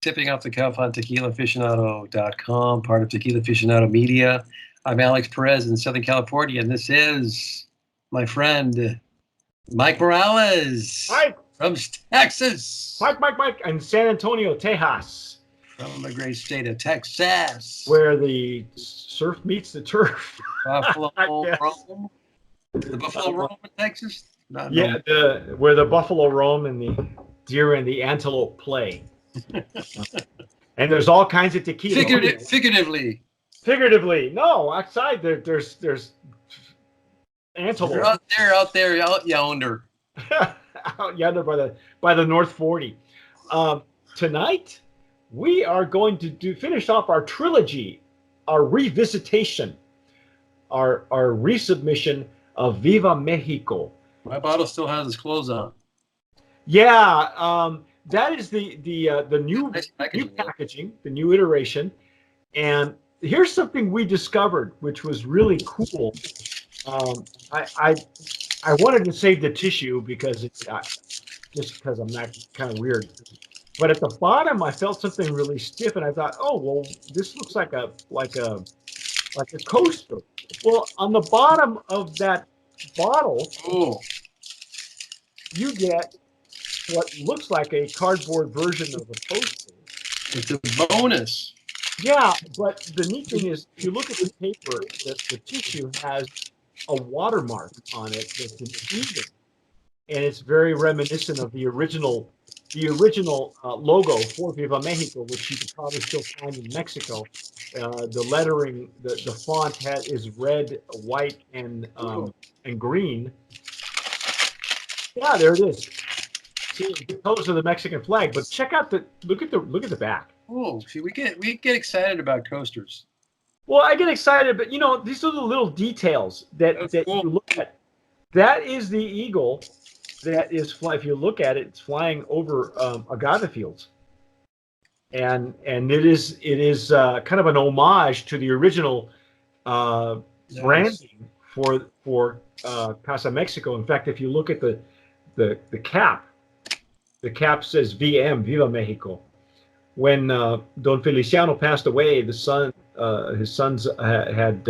tipping off the cuff on TequilaAficionado.com, part of Tequila Aficionado Media. I'm Alex Perez in Southern California, and this is my friend Mike Morales. Hi. From Texas. Mike, and San Antonio, Texas. From the great state of Texas. Where the surf meets the turf. Buffalo Rome. The Buffalo Rome in Texas? Where the buffalo roam and the deer and the antelope play. And there's all kinds of tequila. Figuratively. No, outside there's antelope. They're out there yonder. Out yonder by the North 40. Tonight we are going to finish off our trilogy, our revisitation, our resubmission of Viva Mexico. My bottle still has its clothes on. Yeah, that is the new packaging, the new iteration. And here's something we discovered, which was really cool. I wanted to save the tissue because it's just because I'm not kind of weird. But at the bottom, I felt something really stiff, and I thought, oh well, this looks like a coaster. Well, on the bottom of that bottle, you get what looks like a cardboard version of a coaster. It's a bonus. Yeah, but the neat thing is, if you look at the paper, the tissue has a watermark on it that's an even, and it's very reminiscent of the original logo for Viva Mexico, which you could probably still find in Mexico. The lettering, the font is red, white, and green. Yeah, there it is. See, the colors of the Mexican flag. But check out look at the back. Oh, see, we get excited about coasters. Well, I get excited, but these are the little details that cool. You look at. That is the eagle that is flying. If you look at it, it's flying over agave fields, and it is kind of an homage to the original branding for Casa Mexico. In fact, if you look at the cap says VM, Viva Mexico. When Don Feliciano passed away, his sons had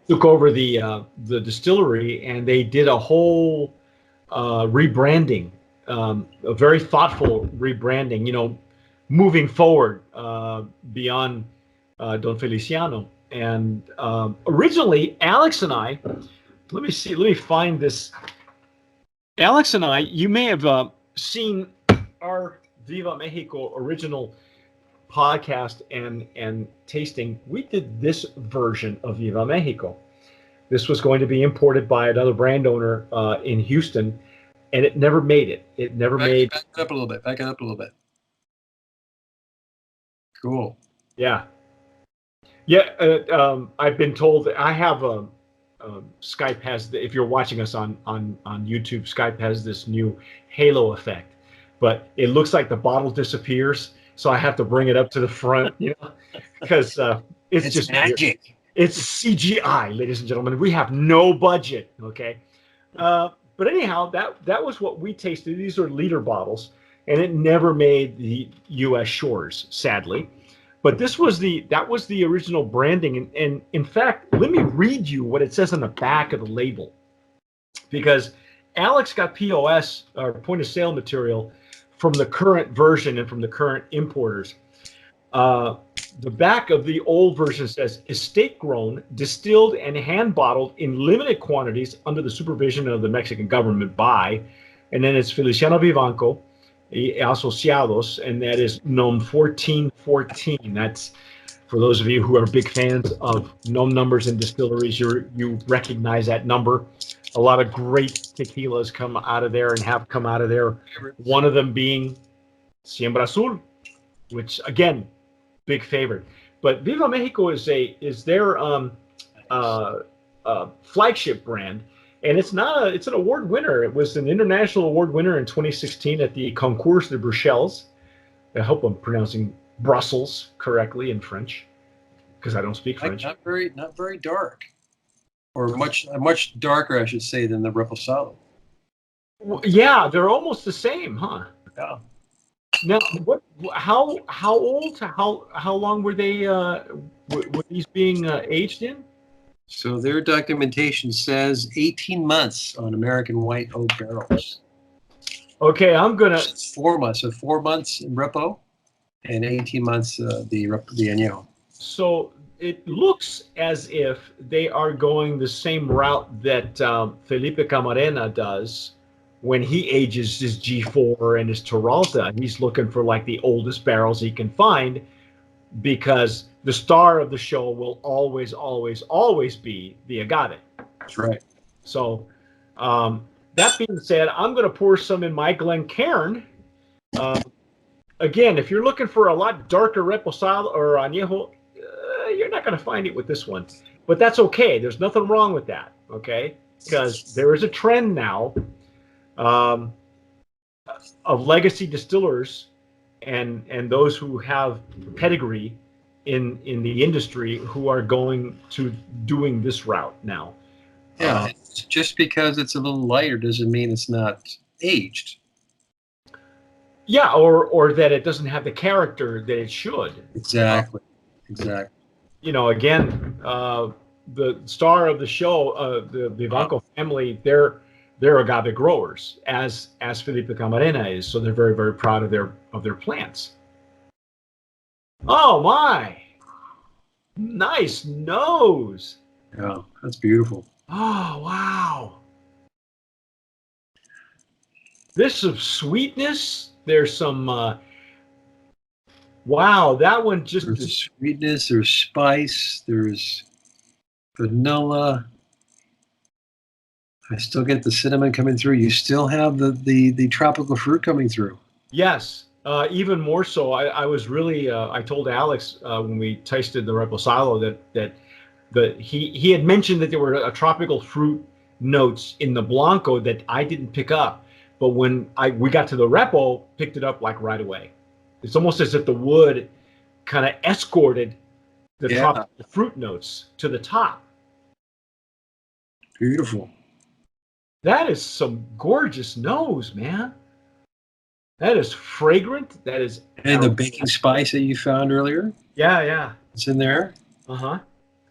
took over the distillery, and they did a whole rebranding, a very thoughtful rebranding. Moving forward beyond Don Feliciano. And originally, Alex and I, let me find this. Alex and I, you may have seen our Viva Mexico original podcast and tasting. We did this version of Viva Mexico. This was going to be imported by another brand owner in Houston, and it never made it. Back it up a little bit. Cool. Yeah. I've been told that I have Skype has, if you're watching us on YouTube, Skype has this new halo effect. But it looks like the bottle disappears, so I have to bring it up to the front, because it's just magic. Weird. It's CGI, ladies and gentlemen. We have no budget, okay? But anyhow, that was what we tasted. These are liter bottles, and it never made the U.S. shores, sadly. But that was the original branding, and in fact, let me read you what it says on the back of the label, because Alex got POS or point of sale material from the current version and from the current importers. The back of the old version says, estate grown, distilled, and hand bottled in limited quantities under the supervision of the Mexican government by, and then it's Feliciano Vivanco y Asociados, and that is NOM 1414. That's for those of you who are big fans of NOM numbers and distilleries, you recognize that number. A lot of great tequilas come out of there and have come out of there. One of them being Siembra Azul, which again, big favorite. But Viva Mexico is their flagship brand, and it's an award winner. It was an international award winner in 2016 at the Concours de Bruxelles. I hope I'm pronouncing Brussels correctly in French, because I don't speak French. Not very dark. Or much darker, I should say, than the Reposado. Yeah, they're almost the same, huh? Yeah. Now, what? How old? How long were they? Were these being aged in? So their documentation says 18 months on American white oak barrels. Okay, I'm gonna. It's 4 months. So 4 months in Repo and 18 months the Anejo. So it looks as if they are going the same route that Felipe Camarena does when he ages his G4 and his Peralta. He's looking for like the oldest barrels he can find because the star of the show will always, always, always be the agave. That's right. So that being said, I'm going to pour some in my Glencairn. Again, if you're looking for a lot darker Reposado or Anejo, you're not going to find it with this one. But that's okay. There's nothing wrong with that, okay? Because there is a trend now of legacy distillers and those who have pedigree in the industry who are going to doing this route now. Yeah, just because it's a little lighter doesn't mean it's not aged. Yeah, or that it doesn't have the character that it should. Exactly. Exactly. You know, again, the star of the show, the Vivanco family, they're agave growers, as Felipe Camarena is. So they're very, very proud of their plants. Oh my, nice nose. Yeah, that's beautiful. Oh wow. There's some sweetness. There's some wow, that one just there's sweetness, there's spice, there's vanilla. I still get the cinnamon coming through. You still have the tropical fruit coming through. Yes, even more so. I was really I told Alex when we tasted the Reposado that he had mentioned that there were a tropical fruit notes in the Blanco that I didn't pick up, but when we got to the Repo, picked it up like right away. It's almost as if the wood kind of escorted the tropical fruit notes to the top. Beautiful. That is some gorgeous nose, man. That is fragrant. That is. And the baking spice that you found earlier? Yeah. It's in there? Uh-huh.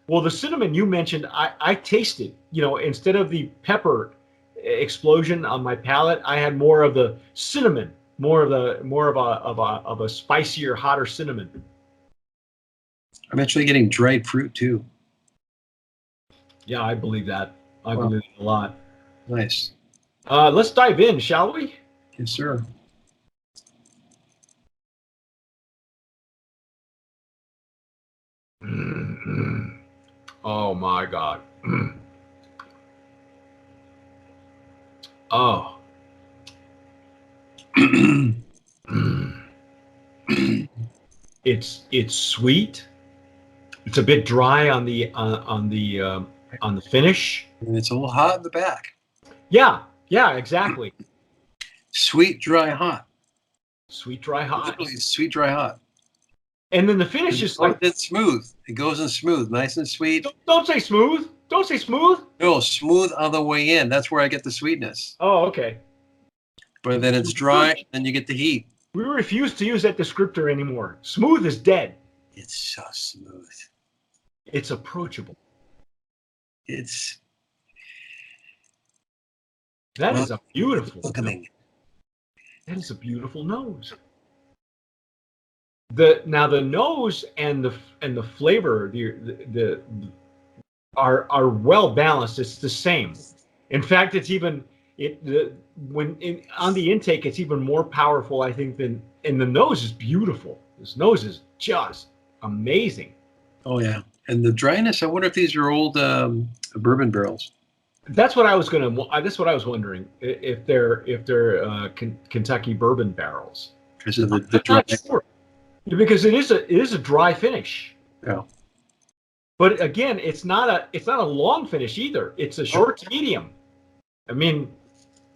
Well, the cinnamon you mentioned, I tasted, instead of the pepper explosion on my palate, I had more of the cinnamon, more of a spicier, hotter cinnamon. I'm actually getting dried fruit too. Yeah, I believe that. I believe it a lot. Nice. Let's dive in, shall we? Yes, sir. Oh my God. Oh. It's sweet. It's a bit dry on the finish. And it's a little hot in the back. Yeah, exactly. Sweet, dry, hot. Sweet, dry, hot. Literally, sweet, dry, hot. And then the finish is like it's smooth. It goes in smooth, nice and sweet. Don't say smooth. Don't say smooth. No, smooth on the way in. That's where I get the sweetness. Oh, okay. But then it's dry, and you get the heat. We refuse to use that descriptor anymore. Smooth is dead. It's so smooth. It's approachable. That is a beautiful. Welcoming. That is a beautiful nose. The nose and the flavor the are well balanced. It's the same. In fact, it's even on the intake, it's even more powerful, I think, than. And the nose is beautiful. This nose is just amazing. Oh yeah, and the dryness. I wonder if these are old bourbon barrels. That's what I was wondering if they're Kentucky bourbon barrels. Because of the dry. Sure. Because it is a dry finish. Yeah. But again, it's not a long finish either. It's a short to medium. I mean,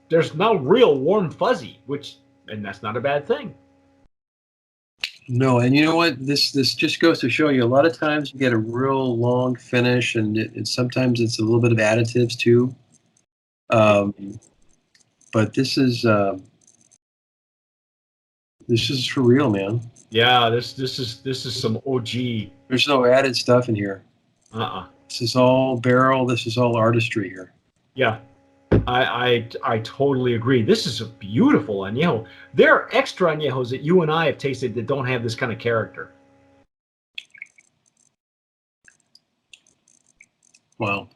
there's no real warm fuzzy, and that's not a bad thing. No, and you know what? This just goes to show you. A lot of times you get a real long finish, and sometimes it's a little bit of additives too. But this is This is for real, man. Yeah, this is some OG. There's no added stuff in here. Uh-uh. This is all barrel. This is all artistry here. Yeah. I totally agree. This is a beautiful añejo. There are extra añejos that you and I have tasted that don't have this kind of character. Wow.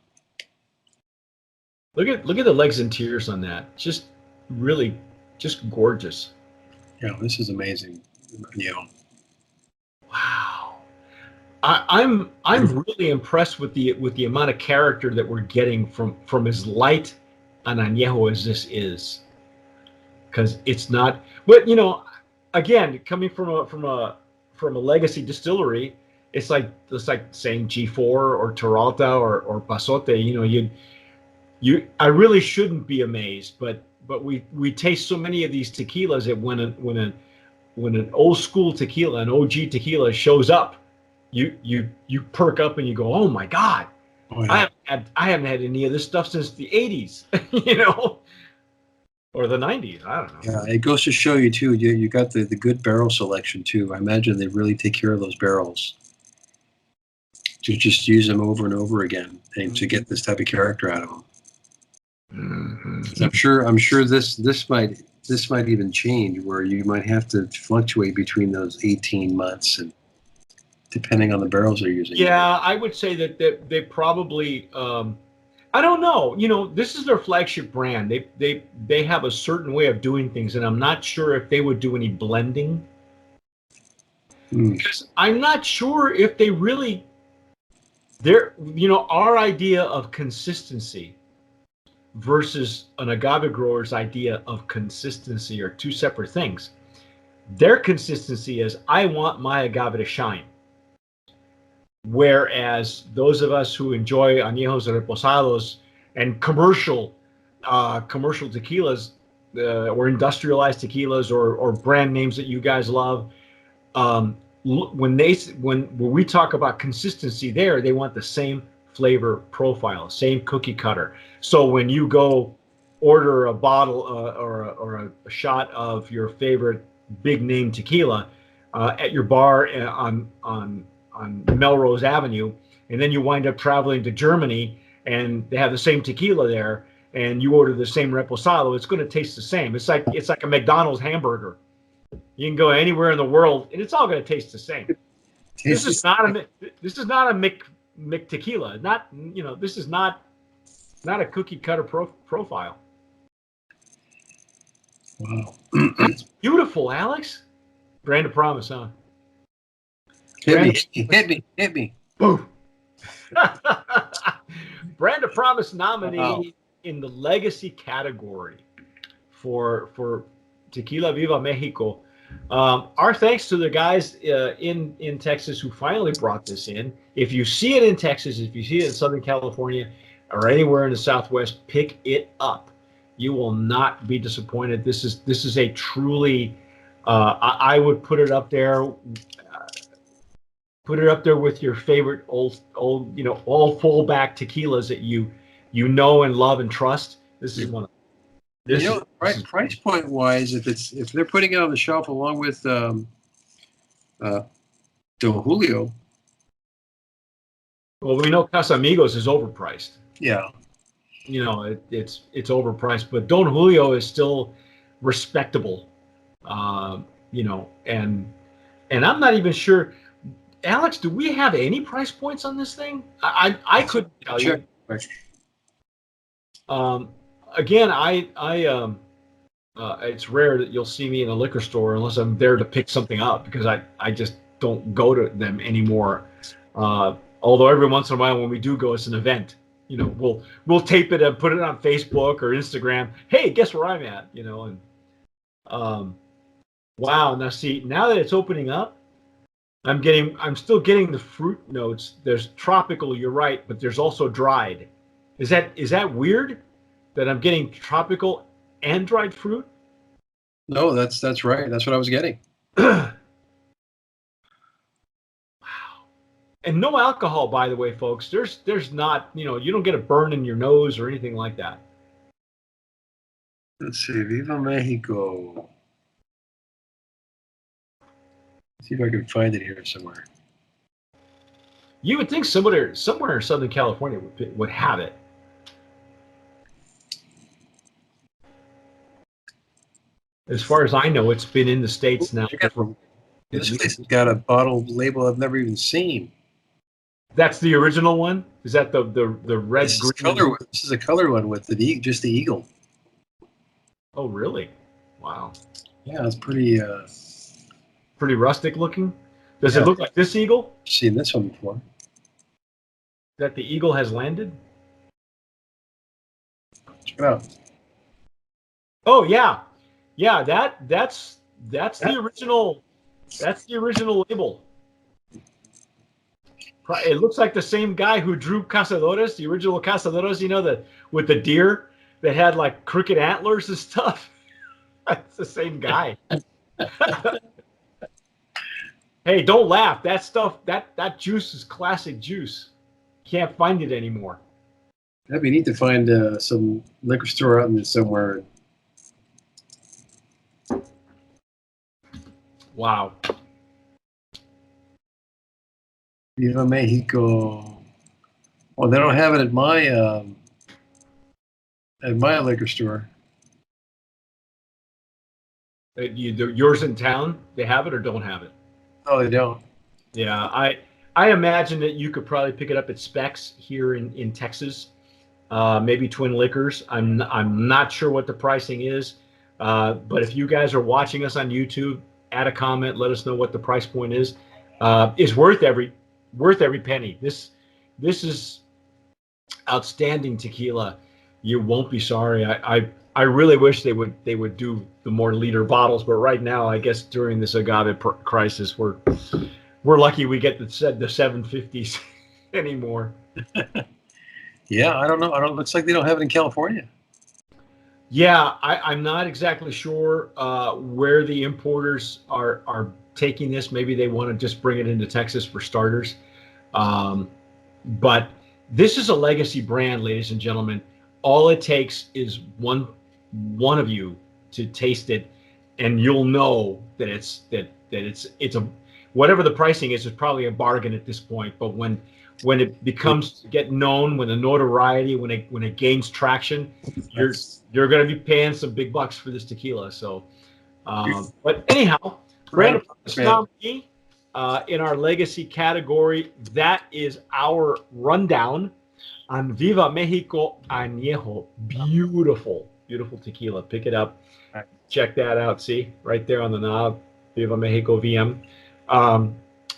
Look at the legs and tears on that. Just really, just gorgeous. Yeah, this is amazing. You know. Wow. I'm really impressed with the amount of character that we're getting from as light an añejo as this is, because it's not. But again, coming from a legacy distillery, it's like saying G4 or Teralta or Pasote. I really shouldn't be amazed, but we taste so many of these tequilas that when an old school tequila, an OG tequila shows up, you perk up and you go, oh my God, Oh, yeah. I haven't had any of this stuff since the 80s, or the 90s. I don't know. Yeah, it goes to show you too. You got the good barrel selection too. I imagine they really take care of those barrels to just use them over and over again and to get this type of character out of them. Mm-hmm. I'm sure this might even change where you might have to fluctuate between those 18 months and depending on the barrels they're using. Yeah, I would say that they probably. I don't know. This is their flagship brand. They have a certain way of doing things, and I'm not sure if they would do any blending. Because I'm not sure if they really. Our idea of consistency versus an agave grower's idea of consistency are two separate things. Their consistency is, I want my agave to shine. Whereas those of us who enjoy añejos reposados and commercial tequilas, or industrialized tequilas, or brand names that you guys love, when we talk about consistency, they want the same flavor profile, same cookie cutter. So when you go order a bottle or a shot of your favorite big name tequila at your bar on Melrose Avenue, and then you wind up traveling to Germany and they have the same tequila there, and you order the same reposado, it's going to taste the same. It's like a McDonald's hamburger. You can go anywhere in the world and it's all going to taste the same. This is not a Mick tequila. This is not a cookie cutter profile. Wow. That's beautiful, Alex. Brand of promise, huh? Hit me. Boom. Brand of promise nominee in the legacy category for Tequila Viva Mexico. Our thanks to the guys in Texas who finally brought this in. If you see it in Texas, if you see it in Southern California, or anywhere in the Southwest, pick it up. You will not be disappointed. This is a truly, I would put it up there. Put it up there with your favorite old all fullback tequilas that you and love and trust. This is one of them. Price point wise, if they're putting it on the shelf along with Don Julio. Well, we know Casamigos is overpriced. Yeah. It's overpriced, but Don Julio is still respectable. And I'm not even sure. Alex, do we have any price points on this thing? I couldn't tell you. Again, it's rare that you'll see me in a liquor store unless I'm there to pick something up, because I just don't go to them anymore. Although every once in a while when we do go, it's an event. We'll tape it and put it on Facebook or Instagram. Hey, guess where I'm at? Wow. Now see, now that it's opening up, I'm still getting the fruit notes. There's tropical, you're right, but there's also dried. Is that weird that I'm getting tropical and dried fruit? No, that's right. That's what I was getting. Wow. And no alcohol, by the way, folks. There's not, you don't get a burn in your nose or anything like that. Let's see, Viva Mexico. See if I can find it here somewhere. You would think somewhere in Southern California would have it. As far as I know, it's been in the States now. This place has got a bottle label I've never even seen. That's the original one? Is that the red, This green? This is a color one with just the eagle. Oh, really? Wow. Yeah, it's pretty. Pretty rustic looking. Does it look like this eagle? I've seen this one before. That the eagle has landed? Check it out. Oh yeah, yeah. That's the original. That's the original label. It looks like the same guy who drew Cazadores, the original Cazadores. You know, with the deer that had like crooked antlers and stuff. That's the same guy. Hey, don't laugh. That stuff, that juice is classic juice. Can't find it anymore. That'd be neat to find some liquor store out in there somewhere. Wow. Viva Mexico. Well, they don't have it at my liquor store. Yours in town, they have it or don't have it? No, they don't. Yeah, I imagine that you could probably pick it up at Specs here in Texas, maybe Twin Liquors. I'm not sure what the pricing is, but if you guys are watching us on YouTube, add a comment, let us know what the price point is. It's worth every penny. This is outstanding tequila. You won't be sorry. I really wish they would do the more liter bottles, but right now, I guess during this agave crisis, we're lucky we get the 750s anymore. Yeah, I don't know. Looks like they don't have it in California. Yeah, I'm not exactly sure where the importers are taking this. Maybe they want to just bring it into Texas for starters. But this is a legacy brand, ladies and gentlemen. All it takes is one of you to taste it, and you'll know that it's a whatever the pricing is probably a bargain at this point. But when it becomes get known, when the notoriety, when it gains traction, you're going to be paying some big bucks for this tequila. So, but anyhow, brand nominee in our legacy category. That is our rundown on Viva Mexico Anejo. Beautiful tequila. Pick it up. Check that out. See, right there on the knob, Viva Mexico VM.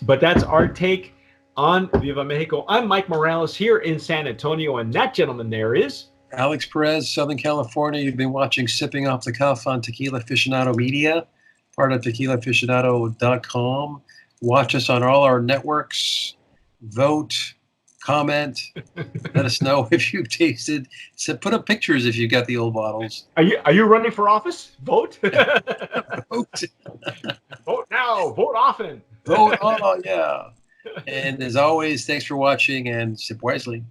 But that's our take on Viva Mexico. I'm Mike Morales here in San Antonio, and that gentleman there is Alex Perez, Southern California. You've been watching Sipping Off the Cuff on Tequila Aficionado Media, part of TequilaAficionado.com. Watch us on all our networks. Vote. Comment. Let us know if you've tasted. So put up pictures if you've got the old bottles. Are you running for office? Vote. Vote. Vote now. Vote often. Vote. Oh yeah. And as always, thanks for watching and sip wisely.